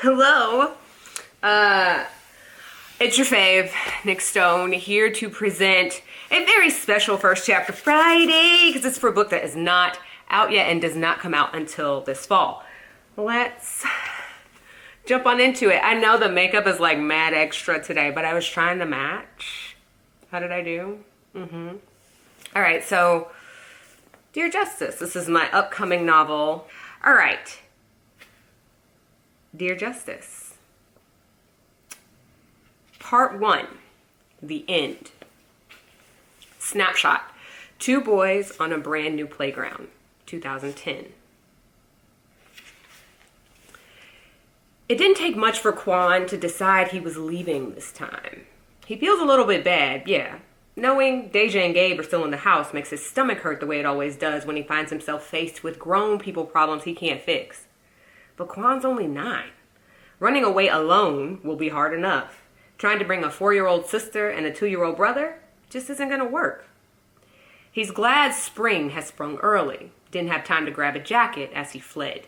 Hello. It's your fave, Nic Stone, here to present a very special First Chapter Friday, because it's for a book that is not out yet and does not come out until this fall. Let's jump on into it. I know the makeup is like mad extra today, but I was trying to match. How did I do? All right, so Dear Justice, this is my upcoming novel. All right. Dear Justice. Part 1, The End. Snapshot. 2 boys on a brand new playground, 2010. It didn't take much for Quan to decide he was leaving this time. He feels a little bit bad, yeah. Knowing Deja and Gabe are still in the house makes his stomach hurt the way it always does when he finds himself faced with grown people problems he can't fix. But Quan's only 9. Running away alone will be hard enough. Trying to bring a 4-year-old sister and a 2-year-old brother just isn't going to work. He's glad spring has sprung early. Didn't have time to grab a jacket as he fled.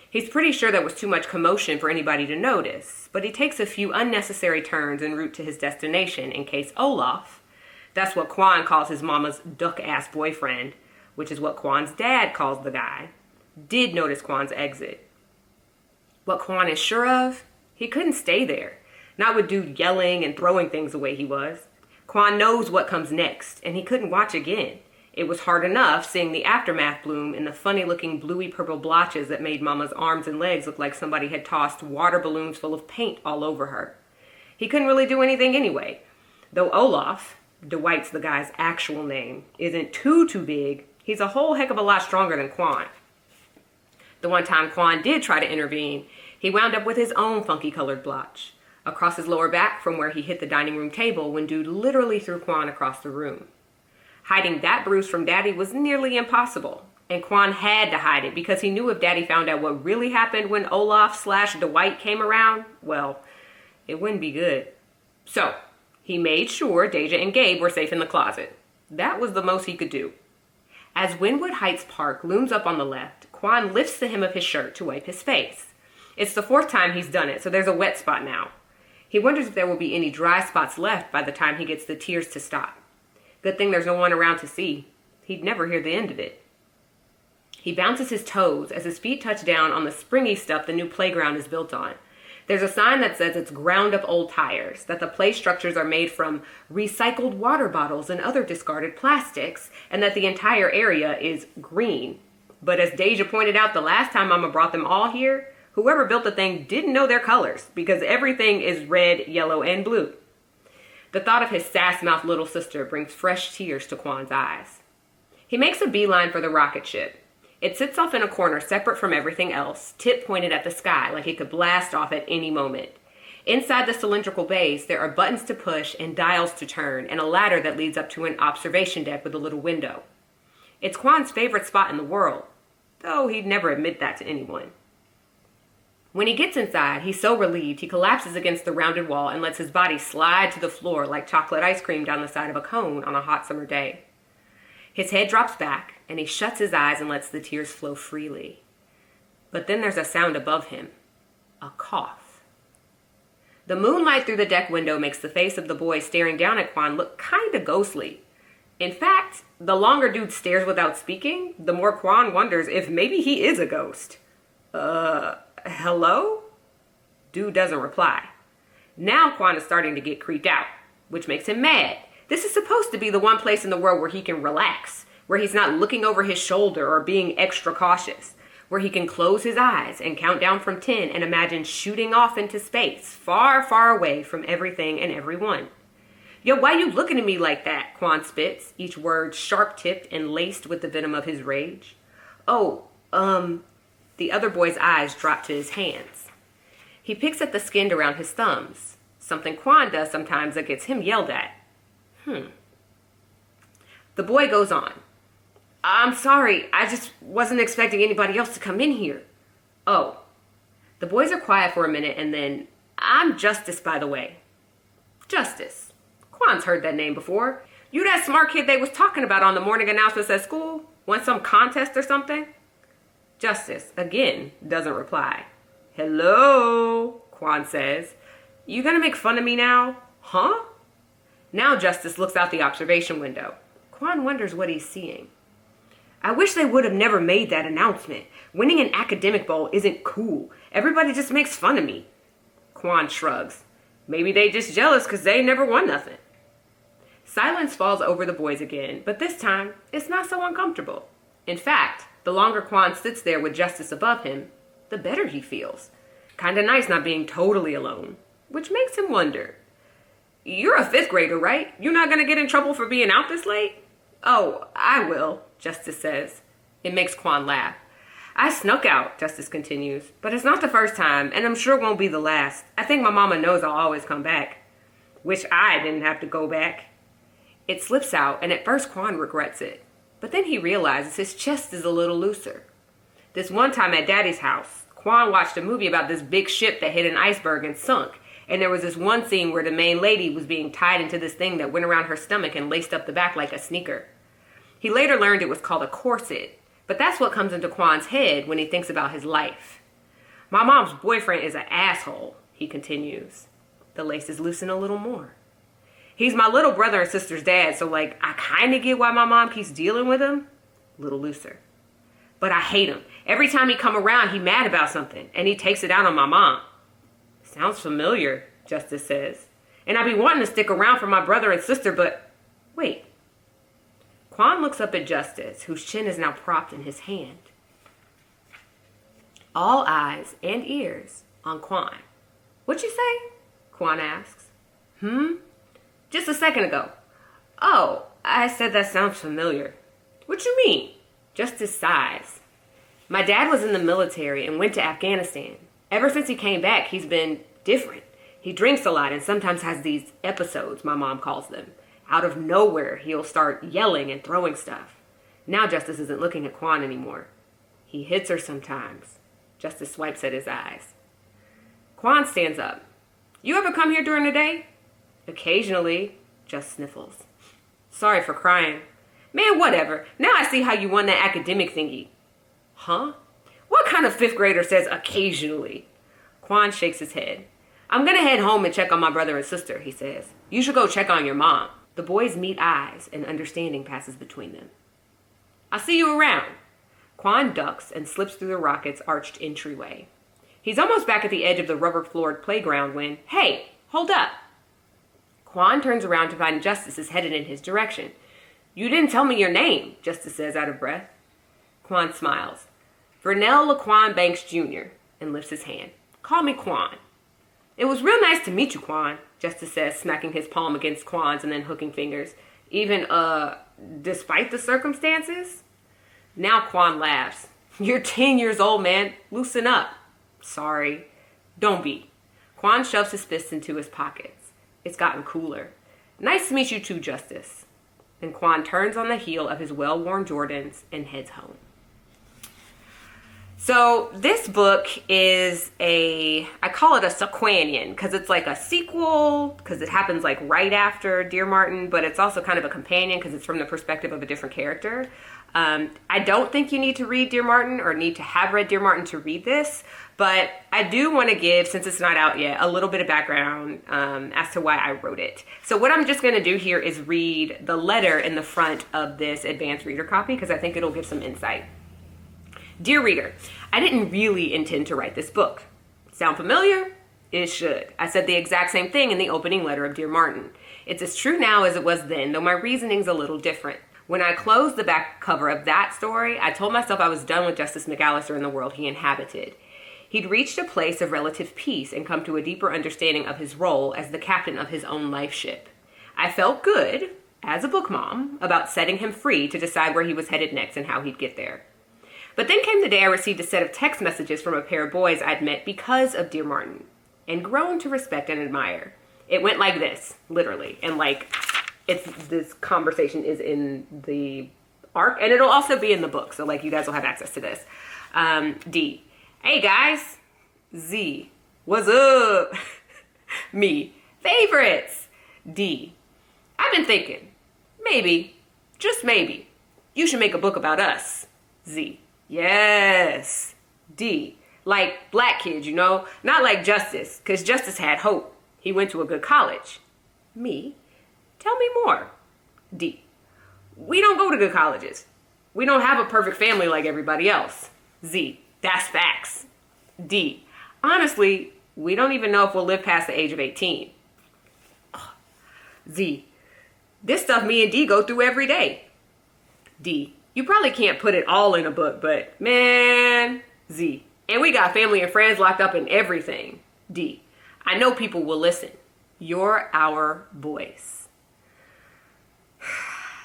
He's pretty sure there was too much commotion for anybody to notice, but he takes a few unnecessary turns en route to his destination in case Olaf, that's what Quan calls his mama's duck-ass boyfriend, which is what Quan's dad calls the guy, did notice Quan's exit. What Quan is sure of, he couldn't stay there. Not with dude yelling and throwing things away he was. Quan knows what comes next, and he couldn't watch again. It was hard enough seeing the aftermath bloom in the funny-looking bluey-purple blotches that made Mama's arms and legs look like somebody had tossed water balloons full of paint all over her. He couldn't really do anything anyway. Though Olaf, Dwight's the guy's actual name, isn't too big, he's a whole heck of a lot stronger than Quan. The one time Quan did try to intervene, he wound up with his own funky-colored blotch across his lower back from where he hit the dining room table when dude literally threw Quan across the room. Hiding that bruise from Daddy was nearly impossible, and Quan had to hide it because he knew if Daddy found out what really happened when Olaf/Dwight came around, well, it wouldn't be good. So, he made sure Deja and Gabe were safe in the closet. That was the most he could do. As Wynwood Heights Park looms up on the left, Quan lifts the hem of his shirt to wipe his face. It's the 4th time he's done it, so there's a wet spot now. He wonders if there will be any dry spots left by the time he gets the tears to stop. Good thing there's no one around to see. He'd never hear the end of it. He bounces his toes as his feet touch down on the springy stuff the new playground is built on. There's a sign that says it's ground up old tires, that the play structures are made from recycled water bottles and other discarded plastics, and that the entire area is green. But as Deja pointed out the last time Mama brought them all here, whoever built the thing didn't know their colors, because everything is red, yellow, and blue. The thought of his sass-mouthed little sister brings fresh tears to Quan's eyes. He makes a beeline for the rocket ship. It sits off in a corner separate from everything else, tip pointed at the sky like it could blast off at any moment. Inside the cylindrical base, there are buttons to push and dials to turn, and a ladder that leads up to an observation deck with a little window. It's Quan's favorite spot in the world, though he'd never admit that to anyone. When he gets inside, he's so relieved he collapses against the rounded wall and lets his body slide to the floor like chocolate ice cream down the side of a cone on a hot summer day. His head drops back, and he shuts his eyes and lets the tears flow freely. But then there's a sound above him. A cough. The moonlight through the deck window makes the face of the boy staring down at Quan look kinda ghostly. In fact, the longer dude stares without speaking, the more Quan wonders if maybe he is a ghost. Hello? Dude doesn't reply. Now Quan is starting to get creeped out, which makes him mad. This is supposed to be the one place in the world where he can relax, where he's not looking over his shoulder or being extra cautious, where he can close his eyes and count down from 10 and imagine shooting off into space, far, far away from everything and everyone. Yo, why you looking at me like that? Quan spits, each word sharp-tipped and laced with the venom of his rage. The other boy's eyes drop to his hands. He picks at the skin around his thumbs, something Quan does sometimes that gets him yelled at. The boy goes on. I'm sorry, I just wasn't expecting anybody else to come in here. Oh. The boys are quiet for a minute and then, I'm Justice, by the way. Justice. Quan's heard that name before. You that smart kid they was talking about on the morning announcements at school? Won some contest or something? Justice, again, doesn't reply. Hello, Quan says. You gonna make fun of me now? Huh? Now Justice looks out the observation window. Quan wonders what he's seeing. I wish they would have never made that announcement. Winning an academic bowl isn't cool. Everybody just makes fun of me. Quan shrugs. Maybe they just jealous because they never won nothing. Silence falls over the boys again, but this time, it's not so uncomfortable. In fact, the longer Quan sits there with Justice above him, the better he feels. Kinda nice not being totally alone, which makes him wonder. You're a 5th grader, right? You're not gonna get in trouble for being out this late? Oh, I will, Justice says. It makes Quan laugh. I snuck out, Justice continues, but it's not the first time, and I'm sure it won't be the last. I think my mama knows I'll always come back. Wish I didn't have to go back. It slips out, and at first Quan regrets it. But then he realizes his chest is a little looser. This one time at Daddy's house, Quan watched a movie about this big ship that hit an iceberg and sunk. And there was this one scene where the main lady was being tied into this thing that went around her stomach and laced up the back like a sneaker. He later learned it was called a corset. But that's what comes into Quan's head when he thinks about his life. My mom's boyfriend is an asshole, he continues. The laces loosen a little more. He's my little brother and sister's dad, so I kind of get why my mom keeps dealing with him. A little looser. But I hate him. Every time he come around, he mad about something, and he takes it out on my mom. Sounds familiar, Justice says. And I be wanting to stick around for my brother and sister, but wait. Quan looks up at Justice, whose chin is now propped in his hand. All eyes and ears on Quan. What'd you say? Quan asks. Just a second ago. Oh, I said that sounds familiar. What you mean? Justice sighs. My dad was in the military and went to Afghanistan. Ever since he came back, he's been different. He drinks a lot and sometimes has these episodes, my mom calls them. Out of nowhere, he'll start yelling and throwing stuff. Now Justice isn't looking at Quan anymore. He hits her sometimes. Justice swipes at his eyes. Quan stands up. You ever come here during the day? Occasionally. Just sniffles. Sorry for crying. Man, whatever. Now I see how you won that academic thingy. Huh? What kind of 5th grader says occasionally? Quan shakes his head. I'm gonna head home and check on my brother and sister, he says. You should go check on your mom. The boys meet eyes and understanding passes between them. I'll see you around. Quan ducks and slips through the rocket's arched entryway. He's almost back at the edge of the rubber-floored playground when, hey, hold up. Quan turns around to find Justice is headed in his direction. You didn't tell me your name, Justice says out of breath. Quan smiles. Vernell Laquan Banks Jr. and lifts his hand. Call me Quan. It was real nice to meet you, Quan, Justice says, smacking his palm against Quan's and then hooking fingers. Even, despite the circumstances? Now Quan laughs. You're 10 years old, man. Loosen up. Sorry. Don't be. Quan shoves his fists into his pockets. It's gotten cooler. Nice to meet you too, Justice. And Quan turns on the heel of his well-worn Jordans and heads home. So this book is I call it a sequanian because it's like a sequel because it happens like right after Dear Martin, but it's also kind of a companion because it's from the perspective of a different character. I don't think you need to read Dear Martin or need to have read Dear Martin to read this, but I do want to give, since it's not out yet, a little bit of background as to why I wrote it. So what I'm just going to do here is read the letter in the front of this advanced reader copy because I think it'll give some insight. Dear reader, I didn't really intend to write this book. Sound familiar? It should. I said the exact same thing in the opening letter of Dear Martin. It's as true now as it was then, though my reasoning's a little different. When I closed the back cover of that story, I told myself I was done with Justice McAllister and the world he inhabited. He'd reached a place of relative peace and come to a deeper understanding of his role as the captain of his own life ship. I felt good, as a book mom, about setting him free to decide where he was headed next and how he'd get there. But then came the day I received a set of text messages from a pair of boys I'd met because of Dear Martin and grown to respect and admire. It went like this, literally, and this conversation is in the arc, and it'll also be in the book, so you guys will have access to this. D, hey guys. Z, what's up? Me, favorites. D, I've been thinking, maybe, just maybe, you should make a book about us. Z, yes. D, Like black kids, you know? Not like Justice, because Justice had hope. He went to a good college. Me? Tell me more. D. We don't go to good colleges. We don't have a perfect family like everybody else. Z. That's facts. D. Honestly, we don't even know if we'll live past the age of 18. Z. This stuff me and D go through every day. D. You probably can't put it all in a book, but man. Z. And we got family and friends locked up in everything. D. I know people will listen. You're our voice.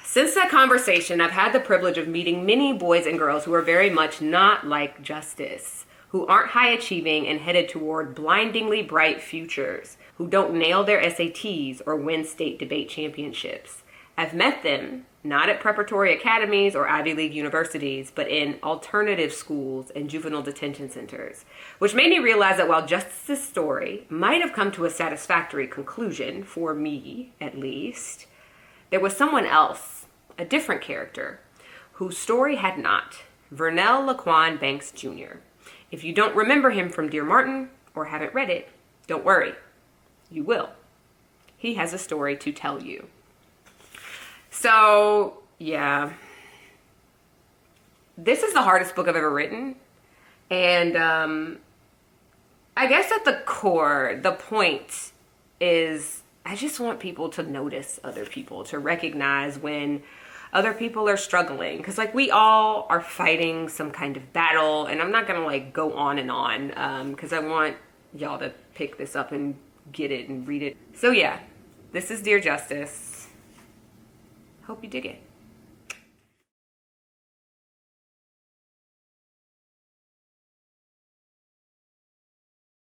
Since that conversation, I've had the privilege of meeting many boys and girls who are very much not like Justice, who aren't high achieving and headed toward blindingly bright futures, who don't nail their SATs or win state debate championships. I've met them, not at preparatory academies or Ivy League universities, but in alternative schools and juvenile detention centers, which made me realize that while Justice's story might have come to a satisfactory conclusion, for me at least, there was someone else, a different character, whose story had not. Vernell Laquan Banks Jr. If you don't remember him from Dear Martin or haven't read it, don't worry. You will. He has a story to tell you. So, yeah. This is the hardest book I've ever written. And I guess at the core, the point is I just want people to notice other people, to recognize when other people are struggling. Because, like, we all are fighting some kind of battle. And I'm not going to, like, go on and on because I want y'all to pick this up and get it and read it. So, yeah, this is Dear Justice. Hope you dig it.